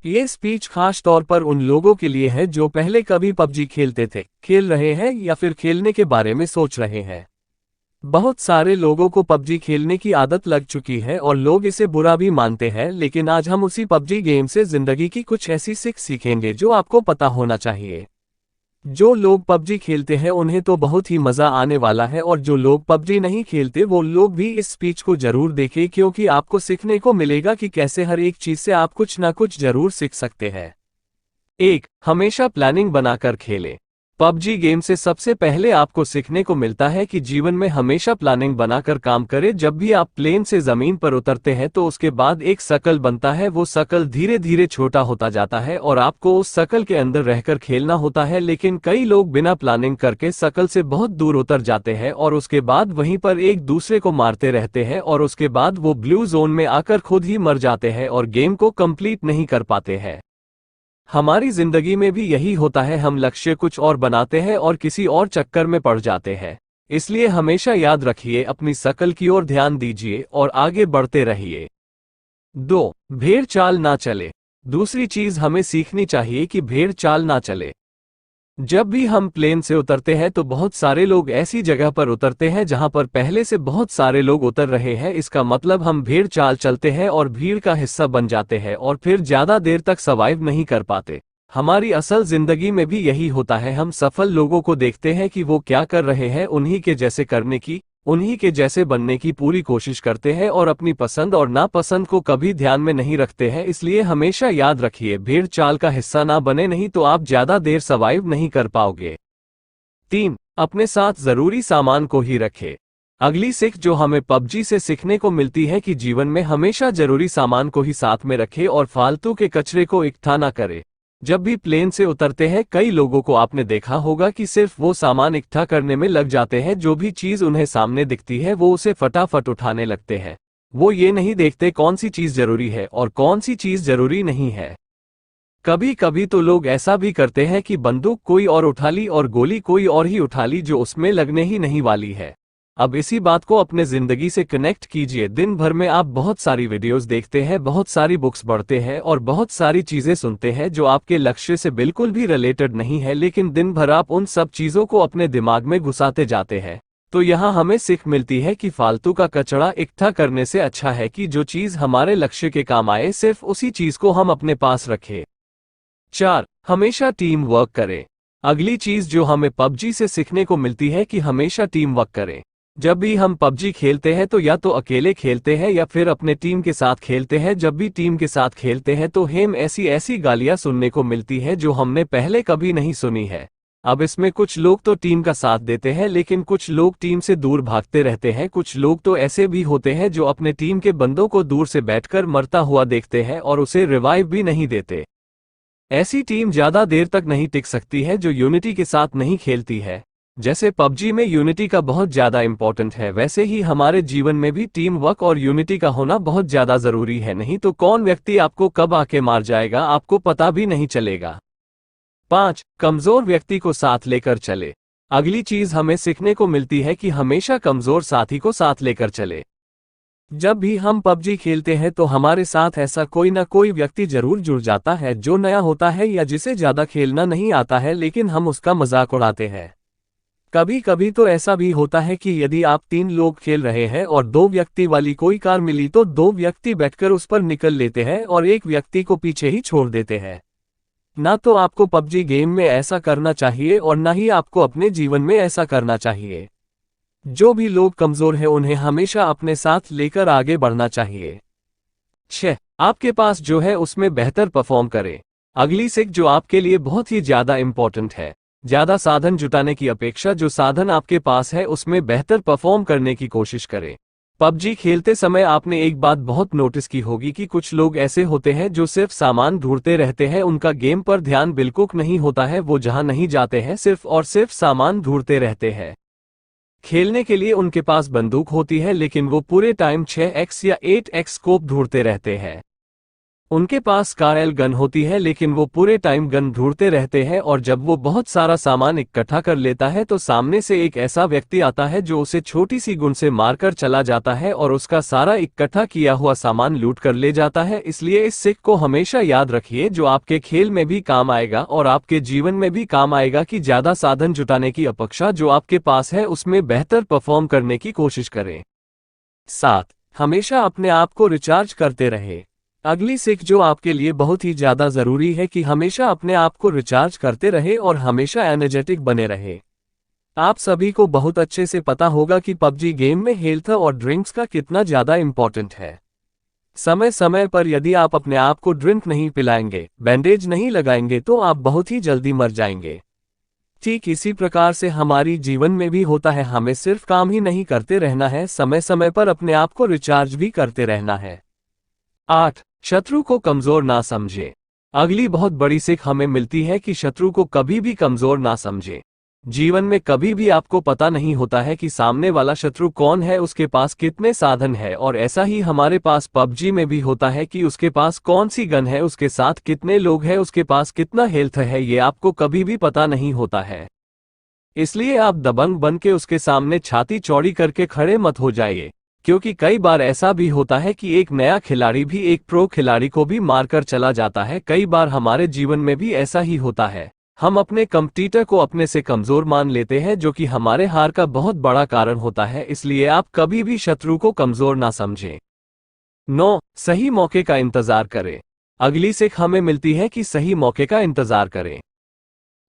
ये स्पीच खास तौर पर उन लोगों के लिए है जो पहले कभी पबजी खेलते थे, खेल रहे हैं या फिर खेलने के बारे में सोच रहे हैं। बहुत सारे लोगों को पबजी खेलने की आदत लग चुकी है और लोग इसे बुरा भी मानते हैं, लेकिन आज हम उसी पबजी गेम से जिंदगी की कुछ ऐसी सीख सीखेंगे जो आपको पता होना चाहिए। जो लोग पबजी खेलते हैं उन्हें तो बहुत ही मजा आने वाला है, और जो लोग पबजी नहीं खेलते वो लोग भी इस स्पीच को जरूर देखें, क्योंकि आपको सीखने को मिलेगा कि कैसे हर एक चीज से आप कुछ ना कुछ जरूर सीख सकते हैं। 1. हमेशा प्लानिंग बनाकर खेलें। पबजी गेम से सबसे पहले आपको सीखने को मिलता है कि जीवन में हमेशा प्लानिंग बनाकर काम करें। जब भी आप प्लेन से जमीन पर उतरते हैं तो उसके बाद एक सर्कल बनता है, वो सर्कल धीरे धीरे छोटा होता जाता है और आपको उस सर्कल के अंदर रहकर खेलना होता है। लेकिन कई लोग बिना प्लानिंग करके सर्कल से बहुत दूर उतर जाते हैं और उसके बाद वहीं पर एक दूसरे को मारते रहते हैं, और उसके बाद वो ब्लू जोन में आकर खुद ही मर जाते हैं और गेम को कंप्लीट नहीं कर पाते हैं। हमारी जिंदगी में भी यही होता है, हम लक्ष्य कुछ और बनाते हैं और किसी और चक्कर में पड़ जाते हैं। इसलिए हमेशा याद रखिए, अपनी शकल की ओर ध्यान दीजिए और आगे बढ़ते रहिए। 2. भेड़ चाल ना चले। दूसरी चीज हमें सीखनी चाहिए कि भेड़ चाल ना चले। जब भी हम प्लेन से उतरते हैं तो बहुत सारे लोग ऐसी जगह पर उतरते हैं जहां पर पहले से बहुत सारे लोग उतर रहे हैं। इसका मतलब हम भेड़ चाल चलते हैं और भीड़ का हिस्सा बन जाते हैं और फिर ज्यादा देर तक सर्वाइव नहीं कर पाते। हमारी असल जिंदगी में भी यही होता है। हम सफल लोगों को देखते हैं कि वो क्या कर रहे हैं, उन्हीं के जैसे करने की, उन्हीं के जैसे बनने की पूरी कोशिश करते हैं और अपनी पसंद और नापसंद को कभी ध्यान में नहीं रखते हैं। इसलिए हमेशा याद रखिए, भीड़ चाल का हिस्सा ना बने, नहीं तो आप ज्यादा देर सर्वाइव नहीं कर पाओगे। 3. अपने साथ जरूरी सामान को ही रखें। अगली सीख जो हमें पबजी से सीखने को मिलती है कि जीवन में हमेशा जरूरी सामान को ही साथ में रखें और फालतू के कचरे को इकट्ठा ना करें। जब भी प्लेन से उतरते हैं कई लोगों को आपने देखा होगा कि सिर्फ वो सामान इकट्ठा करने में लग जाते हैं। जो भी चीज उन्हें सामने दिखती है वो उसे फटाफट उठाने लगते हैं। वो ये नहीं देखते कौन सी चीज जरूरी है और कौन सी चीज जरूरी नहीं है। कभी कभी तो लोग ऐसा भी करते हैं कि बंदूक कोई और उठा ली और गोली कोई और ही उठा ली जो उसमें लगने ही नहीं वाली है। अब इसी बात को अपने जिंदगी से कनेक्ट कीजिए। दिन भर में आप बहुत सारी वीडियोस देखते हैं, बहुत सारी बुक्स पढ़ते हैं और बहुत सारी चीजें सुनते हैं जो आपके लक्ष्य से बिल्कुल भी रिलेटेड नहीं है, लेकिन दिन भर आप उन सब चीजों को अपने दिमाग में घुसाते जाते हैं। तो यहाँ हमें सीख मिलती है कि फालतू का कचरा इकट्ठा करने से अच्छा है कि जो चीज हमारे लक्ष्य के काम आए सिर्फ उसी चीज को हम अपने पास रखें। 4. हमेशा टीम वर्क करें। अगली चीज जो हमें पबजी से सीखने को मिलती है कि हमेशा टीम वर्क करें। जब भी हम पबजी खेलते हैं तो या तो अकेले खेलते हैं या फिर अपने टीम के साथ खेलते हैं। जब भी टीम के साथ खेलते हैं तो हम ऐसी गालियां सुनने को मिलती है जो हमने पहले कभी नहीं सुनी है। अब इसमें कुछ लोग तो टीम का साथ देते हैं, लेकिन कुछ लोग टीम से दूर भागते रहते हैं। कुछ लोग तो ऐसे भी होते हैं जो अपने टीम के बंदों को दूर से बैठकर मरता हुआ देखते हैं और उसे रिवाइव भी नहीं देते। ऐसी टीम ज्यादा देर तक नहीं टिक सकती है जो यूनिटी के साथ नहीं खेलती है। जैसे पबजी में यूनिटी का बहुत ज्यादा इंपॉर्टेंट है, वैसे ही हमारे जीवन में भी टीम वर्क और यूनिटी का होना बहुत ज्यादा जरूरी है। नहीं तो कौन व्यक्ति आपको कब आके मार जाएगा आपको पता भी नहीं चलेगा। 5. कमजोर व्यक्ति को साथ लेकर चले। अगली चीज हमें सीखने को मिलती है कि हमेशा कमजोर साथी को साथ लेकर चले। जब भी हम पबजी खेलते हैं तो हमारे साथ ऐसा कोई ना कोई व्यक्ति जरूर जुड़ जाता है जो नया होता है या जिसे ज्यादा खेलना नहीं आता है, लेकिन हम उसका मजाक उड़ाते हैं। कभी कभी तो ऐसा भी होता है कि यदि आप 3 लोग खेल रहे हैं और 2 व्यक्ति वाली कोई कार मिली तो 2 व्यक्ति बैठकर उस पर निकल लेते हैं और एक व्यक्ति को पीछे ही छोड़ देते हैं। ना तो आपको पबजी गेम में ऐसा करना चाहिए और ना ही आपको अपने जीवन में ऐसा करना चाहिए। जो भी लोग कमजोर हैं उन्हें हमेशा अपने साथ लेकर आगे बढ़ना चाहिए। 6. आपके पास जो है उसमें बेहतर परफॉर्म करें। अगली सीख जो आपके लिए बहुत ही ज्यादा इंपॉर्टेंट है, ज्यादा साधन जुटाने की अपेक्षा जो साधन आपके पास है उसमें बेहतर परफॉर्म करने की कोशिश करें। पबजी खेलते समय आपने एक बात बहुत नोटिस की होगी कि कुछ लोग ऐसे होते हैं जो सिर्फ सामान ढूंढते रहते हैं, उनका गेम पर ध्यान बिल्कुल नहीं होता है, वो जहां नहीं जाते हैं सिर्फ और सिर्फ सामान ढूंढते रहते हैं। खेलने के लिए उनके पास बंदूक होती है लेकिन वो पूरे टाइम 6x या 8x स्कोप ढूंढते रहते हैं। उनके पास कारल गन होती है लेकिन वो पूरे टाइम गन ढूंढते रहते हैं और जब वो बहुत सारा सामान इकट्ठा कर लेता है तो सामने से एक ऐसा व्यक्ति आता है जो उसे छोटी सी गुण से मारकर चला जाता है और उसका सारा इकट्ठा किया हुआ सामान लूट कर ले जाता है। इसलिए इस सीख को हमेशा याद रखिए जो आपके खेल में भी काम आएगा और आपके जीवन में भी काम आएगा कि ज्यादा साधन जुटाने की अपेक्षा जो आपके पास है उसमें बेहतर परफॉर्म करने की कोशिश करें। 7. हमेशा अपने आप को रिचार्ज करते रहे। अगली सीख जो आपके लिए बहुत ही ज्यादा जरूरी है कि हमेशा अपने आप को रिचार्ज करते रहे और हमेशा एनर्जेटिक बने रहे। आप सभी को बहुत अच्छे से पता होगा कि पबजी गेम में हेल्थ और ड्रिंक्स का कितना ज्यादा इंपॉर्टेंट है। समय समय पर यदि आप अपने आप को ड्रिंक नहीं पिलाएंगे, बैंडेज नहीं लगाएंगे तो आप बहुत ही जल्दी मर जाएंगे। ठीक इसी प्रकार से हमारी जीवन में भी होता है, हमें सिर्फ काम ही नहीं करते रहना है, समय समय पर अपने आप को रिचार्ज भी करते रहना है। 8. शत्रु को कमजोर ना समझे। अगली बहुत बड़ी सीख हमें मिलती है कि शत्रु को कभी भी कमजोर ना समझे। जीवन में कभी भी आपको पता नहीं होता है कि सामने वाला शत्रु कौन है, उसके पास कितने साधन है, और ऐसा ही हमारे पास पबजी में भी होता है कि उसके पास कौन सी गन है, उसके साथ कितने लोग हैं, उसके पास कितना हेल्थ है, ये आपको कभी भी पता नहीं होता है। इसलिए आप दबंग बन के उसके सामने छाती चौड़ी करके खड़े मत हो जाइए, क्योंकि कई बार ऐसा भी होता है कि एक नया खिलाड़ी भी एक प्रो खिलाड़ी को भी मारकर चला जाता है। कई बार हमारे जीवन में भी ऐसा ही होता है, हम अपने कंपटीटर को अपने से कमजोर मान लेते हैं जो कि हमारे हार का बहुत बड़ा कारण होता है। इसलिए आप कभी भी शत्रु को कमजोर ना समझें। 9. सही मौके का इंतजार करें। अगली सीख हमें मिलती है कि सही मौके का इंतजार करें।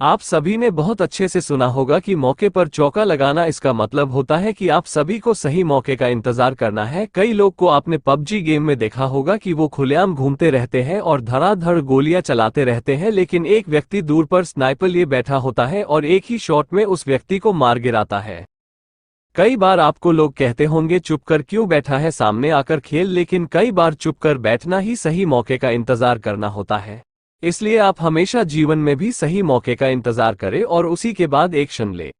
आप सभी ने बहुत अच्छे से सुना होगा कि मौके पर चौका लगाना, इसका मतलब होता है कि आप सभी को सही मौके का इंतजार करना है। कई लोग को आपने पबजी गेम में देखा होगा कि वो खुलेआम घूमते रहते हैं और धड़ाधड़ गोलियां चलाते रहते हैं, लेकिन एक व्यक्ति दूर पर स्नाइपर लिए बैठा होता है और एक ही शॉट में उस व्यक्ति को मार गिराता है। कई बार आपको लोग कहते होंगे चुप कर क्यों बैठा है, सामने आकर खेल, लेकिन कई बार चुप कर बैठना ही सही मौके का इंतजार करना होता है। इसलिए आप हमेशा जीवन में भी सही मौके का इंतजार करें और उसी के बाद एक्शन ले।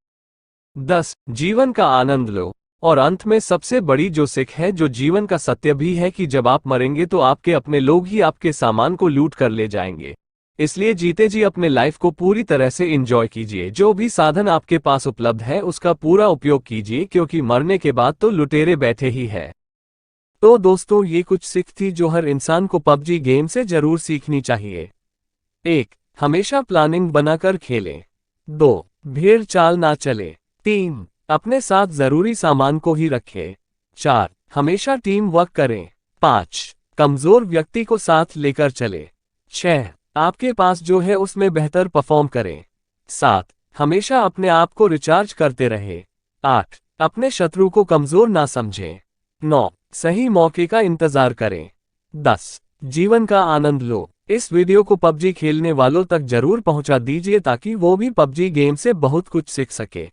10. जीवन का आनंद लो। और अंत में सबसे बड़ी जो सीख है, जो जीवन का सत्य भी है, कि जब आप मरेंगे तो आपके अपने लोग ही आपके सामान को लूट कर ले जाएंगे। इसलिए जीते जी अपने लाइफ को पूरी तरह से एंजॉय कीजिए। जो भी साधन आपके पास उपलब्ध है उसका पूरा उपयोग कीजिए, क्योंकि मरने के बाद तो लुटेरे बैठे ही है। तो दोस्तों, ये कुछ सीख थी जो हर इंसान को पबजी गेम से जरूर सीखनी चाहिए। 1. हमेशा प्लानिंग बनाकर खेलें। 2. भीड़ चाल ना चले। 3. अपने साथ जरूरी सामान को ही रखें। 4. हमेशा टीम वर्क करें। 5. कमजोर व्यक्ति को साथ लेकर चले। 6. आपके पास जो है उसमें बेहतर परफॉर्म करें। 7. हमेशा अपने आप को रिचार्ज करते रहे। 8. अपने शत्रु को कमजोर ना समझें। 9. सही मौके का इंतजार करें। 10. जीवन का आनंद लो। इस वीडियो को पबजी खेलने वालों तक जरूर पहुंचा दीजिए ताकि वो भी पबजी गेम से बहुत कुछ सीख सके।